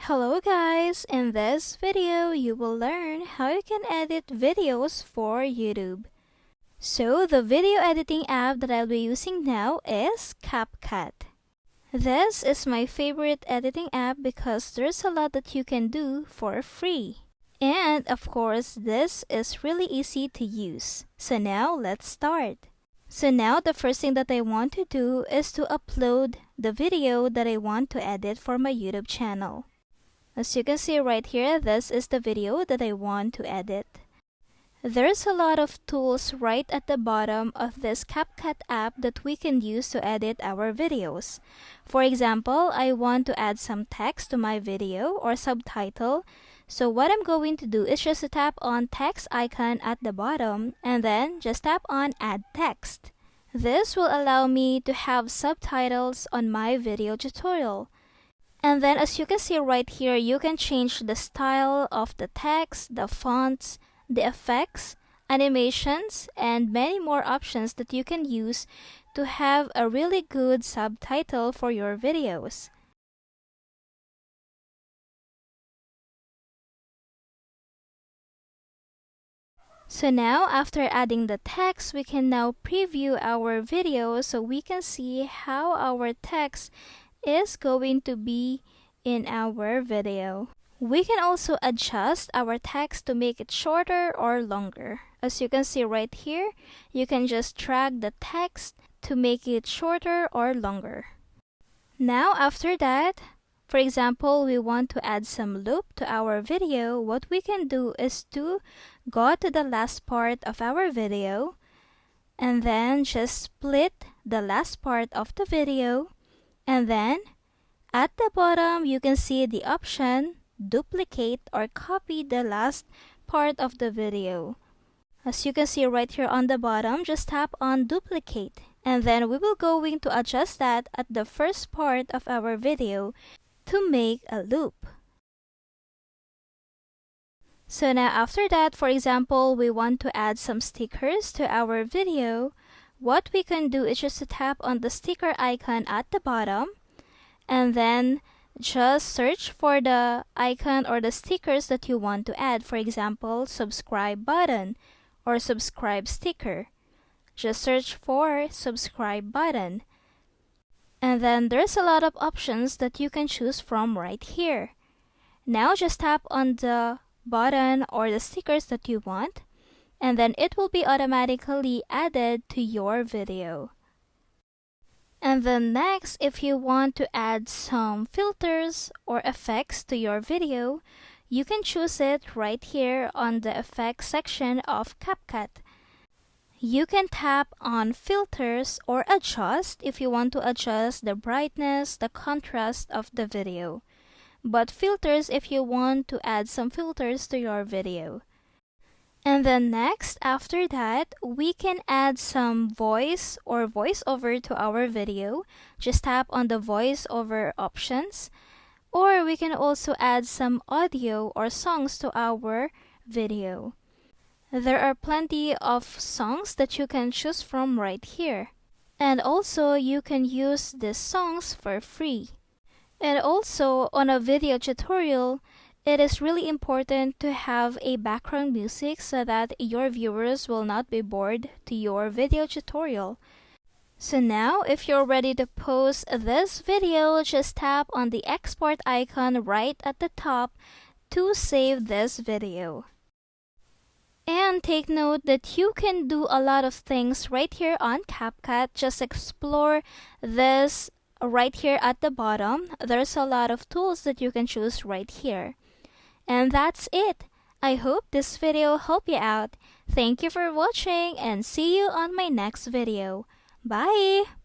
Hello guys! In this video, you will learn how you can edit videos for YouTube. So, the video editing app that I'll be using now is CapCut. This is my favorite editing app because there's a lot that you can do for free. And of course, this is really easy to use. So now, let's start. So now, the first thing that I want to do is to upload the video that I want to edit for my YouTube channel. As you can see right here, this is the video that I want to edit. There's a lot of tools right at the bottom of this CapCut app that we can use to edit our videos. For example, I want to add some text to my video or subtitle. So what I'm going to do is just to tap on text icon at the bottom and then just tap on add text. This will allow me to have subtitles on my video tutorial. And then as you can see right here, you can change the style of the text, the fonts, the effects, animations, and many more options that you can use to have a really good subtitle for your videos. So now, after adding the text, we can now preview our video so we can see how our text is going to be in our video. We can also adjust our text to make it shorter or longer. As you can see right here, you can just drag the text to make it shorter or longer. Now after that, for example, we want to add some loop to our video. What we can do is to go to the last part of our video and then just split the last part of the video. And then, at the bottom, you can see the option duplicate or copy the last part of the video. As you can see right here on the bottom, just tap on duplicate. And then we will going to adjust that at the first part of our video to make a loop. So now after that, for example, we want to add some stickers to our video. What we can do is just to tap on the sticker icon at the bottom and then just search for the icon or the stickers that you want to add. For example, subscribe button or subscribe sticker. Just search for subscribe button. And then there's a lot of options that you can choose from right here. Now just tap on the button or the stickers that you want, and then it will be automatically added to your video. And then next, if you want to add some filters or effects to your video, you can choose it right here on the effects section of CapCut. You can tap on filters or adjust if you want to adjust the brightness, the contrast of the video. But filters if you want to add some filters to your video. And then next, after that, we can add some voice or voiceover to our video. Just tap on the voiceover options. Or we can also add some audio or songs to our video. There are plenty of songs that you can choose from right here. And also, you can use these songs for free. And also, on a video tutorial, it is really important to have a background music so that your viewers will not be bored to your video tutorial. So now, if you're ready to post this video, just tap on the export icon right at the top to save this video. And take note that you can do a lot of things right here on CapCut. Just explore this right here at the bottom. There's a lot of tools that you can choose right here. And that's it. I hope this video helped you out. Thank you for watching and see you on my next video. Bye!